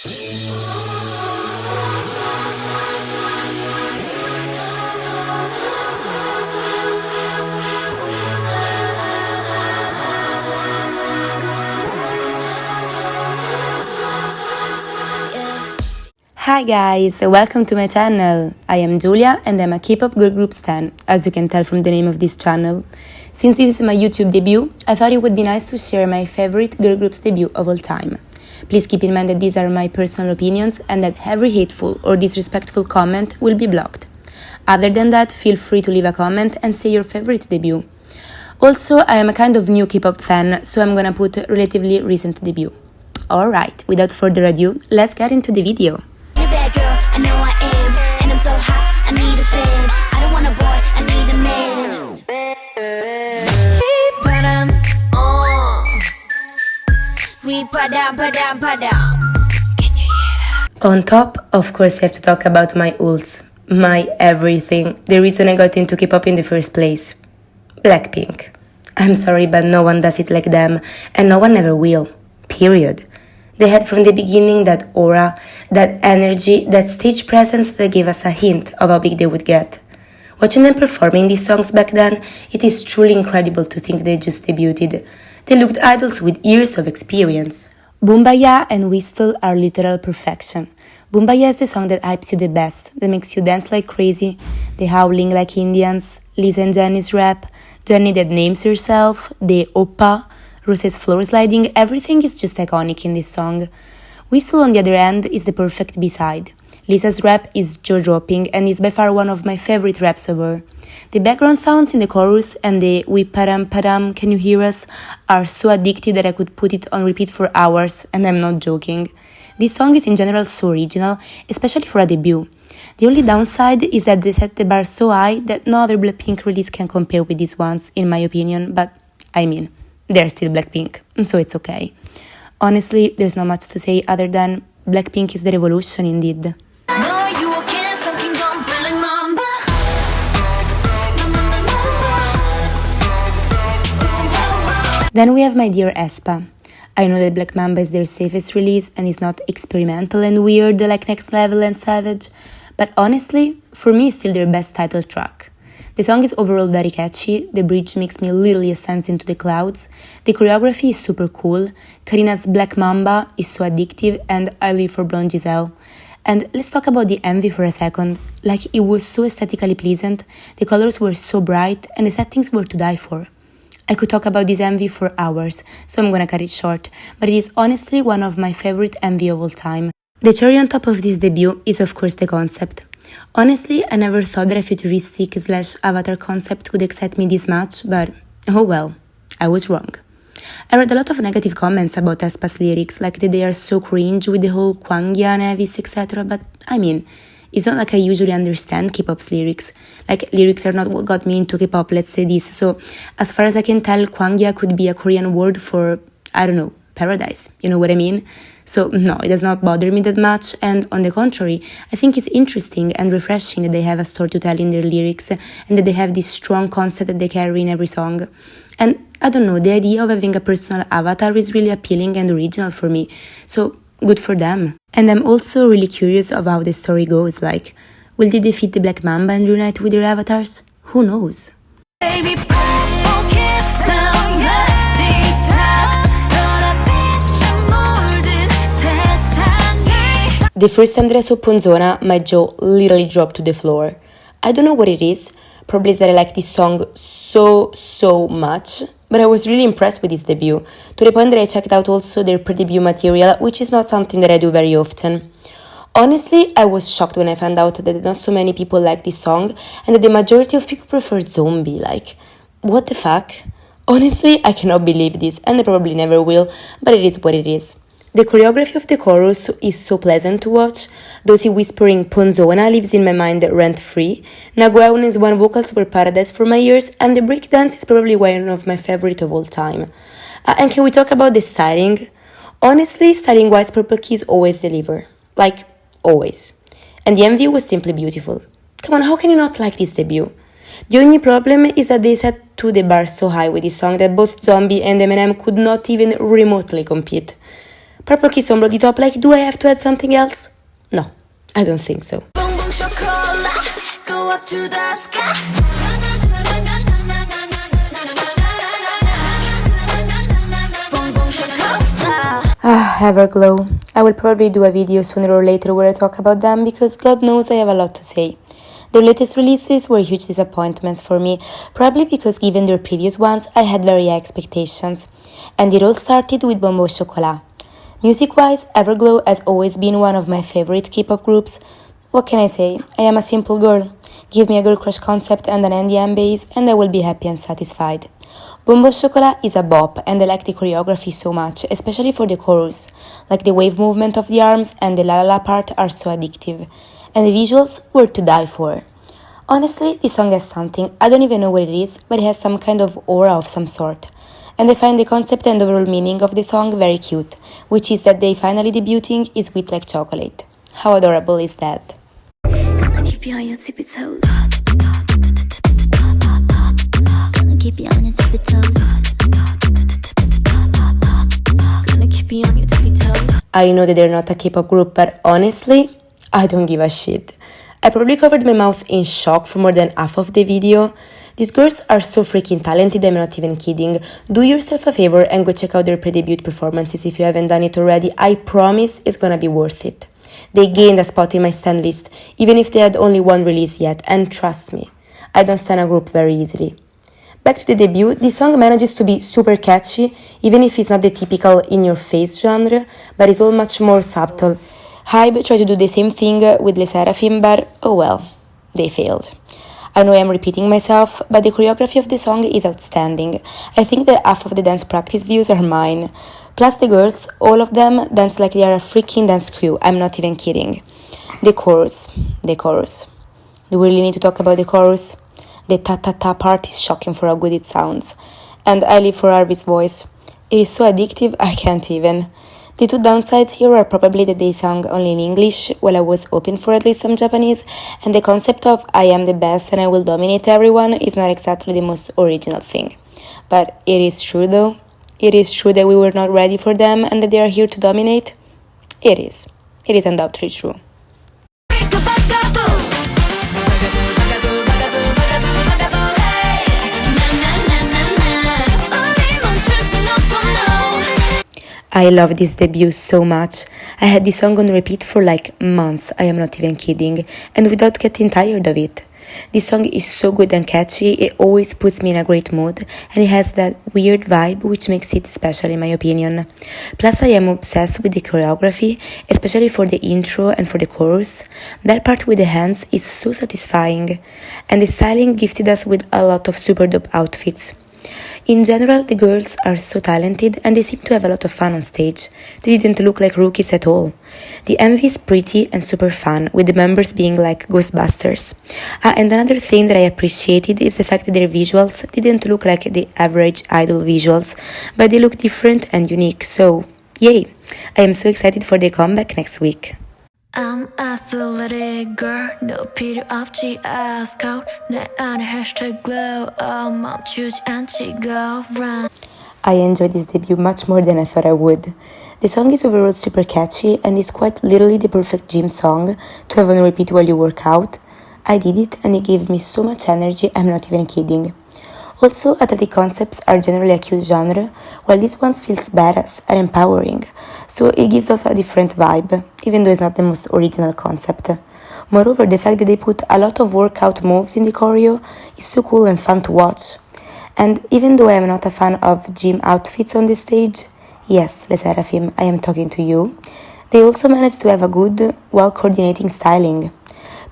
Hi guys, welcome to my channel. I am Giulia and I'm a K-pop girl group stan, as you can tell from the name of this channel. Since this is my YouTube debut, I thought it would be nice to share my favorite girl group's debut of all time. Please keep in mind that these are my personal opinions and that every hateful or disrespectful comment will be blocked. Other than that, feel free to leave a comment and say your favorite debut. Also, I am a kind of new K-pop fan, so I'm gonna put relatively recent debut. Alright, without further ado, let's get into the video. I know I am, and I'm so hot, I need a fan. I don't want a boy, I need a man. Can you hear that? On top, of course, I have to talk about my ults, my everything, the reason I got into K-pop in the first place. Blackpink. I'm sorry, but no one does it like them, and no one ever will. Period. They had from the beginning that aura, that energy, that stage presence that gave us a hint of how big they would get. Watching them performing these songs back then, it is truly incredible to think they just debuted. They looked idols with years of experience. Boombayah and Whistle are literal perfection. Boombayah is the song that hypes you the best, that makes you dance like crazy, the howling like Indians, Lisa and Jennie's rap, Jennie that names herself, the oppa, Rose's floor sliding, everything is just iconic in this song. Whistle, on the other hand, is the perfect B-side. Lisa's rap is jaw-dropping and is by far one of my favorite raps of her. The background sounds in the chorus and the "we padam padam, can you hear us?" are so addictive that I could put it on repeat for hours, and I'm not joking. This song is in general so original, especially for a debut. The only downside is that they set the bar so high that no other Blackpink release can compare with these ones, in my opinion, but I mean, they're still Blackpink, so it's okay. Honestly, there's not much to say other than Blackpink is the revolution indeed. Then we have My Dear aespa. I know that Black Mamba is their safest release and is not experimental and weird like Next Level and Savage, but honestly, for me it's still their best title track. The song is overall very catchy, the bridge makes me literally ascend into the clouds, the choreography is super cool, Karina's Black Mamba is so addictive, and I live for Blonde Giselle. And let's talk about the MV for a second. Like, it was so aesthetically pleasant, the colors were so bright, and the settings were to die for. I could talk about this MV for hours, so I'm gonna cut it short, but it is honestly one of my favorite MV of all time. The cherry on top of this debut is of course the concept. Honestly, I never thought that a futuristic / avatar concept could excite me this much, but oh well, I was wrong. I read a lot of negative comments about aespa's lyrics, like that they are so cringe with the whole Kwangya, Nevis, etc. But I mean, it's not like I usually understand K-pop's lyrics. Like, lyrics are not what got me into K-pop, let's say this. So, as far as I can tell, Kwangya could be a Korean word for, I don't know, paradise. You know what I mean? So, no, it does not bother me that much, and on the contrary, I think it's interesting and refreshing that they have a story to tell in their lyrics, and that they have this strong concept that they carry in every song. And, I don't know, the idea of having a personal avatar is really appealing and original for me, so good for them. And I'm also really curious of how the story goes, like, will they defeat the Black Mamba and reunite with their avatars? Who knows? Baby, the first time that I saw Punzona, my jaw literally dropped to the floor. I don't know what it is, probably is that I like this song so much, but I was really impressed with this debut, to the point that I checked out also their pre-debut material, which is not something that I do very often. Honestly, I was shocked when I found out that not so many people like this song, and that the majority of people preferred Zombie, like, what the fuck? Honestly, I cannot believe this, and I probably never will, but it is what it is. The choreography of the chorus is so pleasant to watch. Dozy whispering Punzona lives in my mind rent-free. Naguaunen's one vocals were paradise for my ears, and the breakdance is probably one of my favorite of all time. And can we talk about the styling? Honestly, styling-wise, Purple Keys always deliver. Like, always. And the MV was simply beautiful. Come on, how can you not like this debut? The only problem is that they set to the bar so high with this song that both Zombie and Eminem could not even remotely compete. Purple Kiss on Bloody Top, like, do I have to add something else? No, I don't think so. Boom boom chocolate, go up to the sky. Boom boom chocolate. Everglow. I will probably do a video sooner or later where I talk about them because God knows I have a lot to say. Their latest releases were huge disappointments for me, probably because given their previous ones I had very high expectations. And it all started with Bombo Chocolat. Music-wise, Everglow has always been one of my favorite K-pop groups. What can I say? I am a simple girl. Give me a girl crush concept and an NDM base and I will be happy and satisfied. Bombo Chocolat is a bop and I like the choreography so much, especially for the chorus. Like the wave movement of the arms and the la la la part are so addictive. And the visuals were to die for. Honestly, this song has something, I don't even know what it is, but it has some kind of aura of some sort. And I find the concept and overall meaning of the song very cute, which is that they finally debuting is sweet like chocolate. How adorable is that? Gonna keep you on your tippy toes. Gonna keep you on your tippy toes. Gonna keep you on your tippy toes. I know that they're not a K-pop group, but honestly, I don't give a shit. I probably covered my mouth in shock for more than half of the video. These girls are so freaking talented, I'm not even kidding. Do yourself a favor and go check out their pre-debut performances if you haven't done it already. I promise it's gonna be worth it. They gained a spot in my stan list, even if they had only one release yet, and trust me, I don't stan a group very easily. Back to the debut, the song manages to be super catchy, even if it's not the typical in-your-face genre, but it's all much more subtle. Hybe tried to do the same thing with Le Sserafim, but oh well, they failed. I know I'm repeating myself, but the choreography of the song is outstanding. I think that half of the dance practice views are mine. Plus the girls, all of them, dance like they are a freaking dance crew, I'm not even kidding. The chorus. Do we really need to talk about the chorus? The ta-ta-ta part is shocking for how good it sounds. And I live for Arby's voice. It is so addictive, I can't even. The two downsides here are probably that they sang only in English, while I was hoping for at least some Japanese, and the concept of I am the best and I will dominate everyone is not exactly the most original thing. But it is true though. It is true that we were not ready for them and that they are here to dominate. It is. It is undoubtedly true. I love this debut so much. I had this song on repeat for like months, I am not even kidding, and without getting tired of it. This song is so good and catchy, it always puts me in a great mood, and it has that weird vibe which makes it special in my opinion. Plus I am obsessed with the choreography, especially for the intro and for the chorus. That part with the hands is so satisfying, and the styling gifted us with a lot of super dope outfits. In general, the girls are so talented and they seem to have a lot of fun on stage. They didn't look like rookies at all. The MV is pretty and super fun, with the members being like Ghostbusters. And another thing that I appreciated is the fact that their visuals didn't look like the average idol visuals, but they look different and unique, so yay! I am so excited for their comeback next week. I'm athletic girl, no 필요 없지 아스코 내 안에 hashtag glow 멈추지 않지 go run. I enjoyed this debut much more than I thought I would. The song is overall super catchy and is quite literally the perfect gym song to have on repeat while you work out. I did it and it gave me so much energy, I'm not even kidding. Also, athletic concepts are generally a cute genre, while this one feels badass and empowering, so it gives off a different vibe, even though it's not the most original concept. Moreover, the fact that they put a lot of workout moves in the choreo is so cool and fun to watch. And even though I am not a fan of gym outfits on the stage, yes, Le Sserafim, I am talking to you, they also managed to have a good, well-coordinating styling.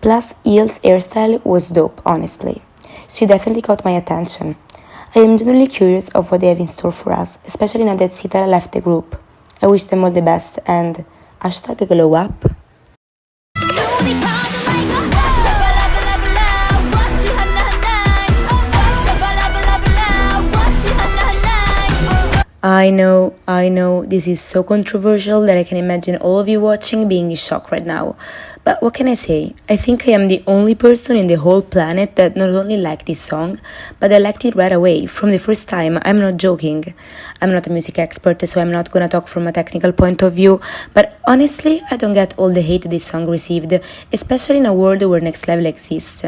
Plus, Eel's hairstyle was dope, honestly. She definitely caught my attention. I am genuinely curious of what they have in store for us, especially now that Sitara left the group. I wish them all the best and hashtag glow up. I know, this is so controversial that I can imagine all of you watching being in shock right now. But what can I say? I think I am the only person in the whole planet that not only liked this song, but I liked it right away, from the first time. I'm not joking. I'm not a music expert, so I'm not gonna talk from a technical point of view, but honestly, I don't get all the hate this song received, especially in a world where Next Level exists.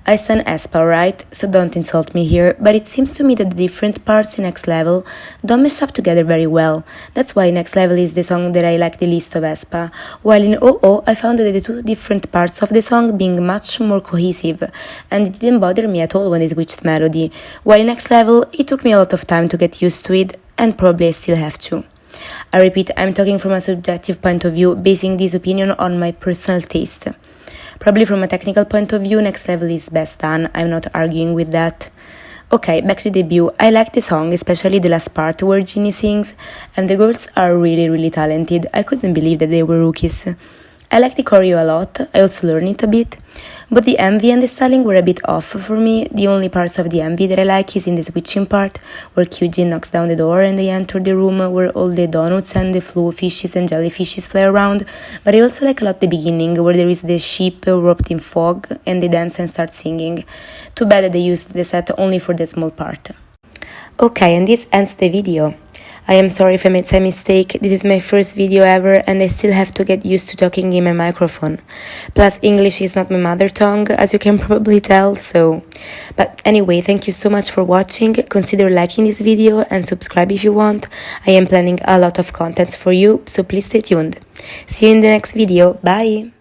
I stan aespa, right? So don't insult me here, but it seems to me that the different parts in Next Level don't mesh up together very well. That's why Next Level is the song that I like the least of aespa, while in OO I found that the two different parts of the song being much more cohesive, and it didn't bother me at all when they switched melody, while in Next Level it took me a lot of time to get used to it, and probably I still have to. I repeat, I'm talking from a subjective point of view, basing this opinion on my personal taste. Probably from a technical point of view, Next Level is best done, I'm not arguing with that. Okay, back to debut. I like the song, especially the last part where Ginny sings, and the girls are really talented. I couldn't believe that they were rookies. I like the choreo a lot, I also learned it a bit, but the MV and the styling were a bit off for me. The only parts of the MV that I like is in the switching part, where Kyujin knocks down the door and they enter the room where all the donuts and the flu fishes and jellyfishes fly around, but I also like a lot the beginning, where there is the sheep wrapped in fog and they dance and start singing. Too bad that they used the set only for that small part. Okay, and this ends the video. I am sorry if I made some mistake, this is my first video ever and I still have to get used to talking in my microphone. Plus English is not my mother tongue, as you can probably tell, so... But anyway, thank you so much for watching, consider liking this video and subscribe if you want. I am planning a lot of content for you, so please stay tuned. See you in the next video, bye!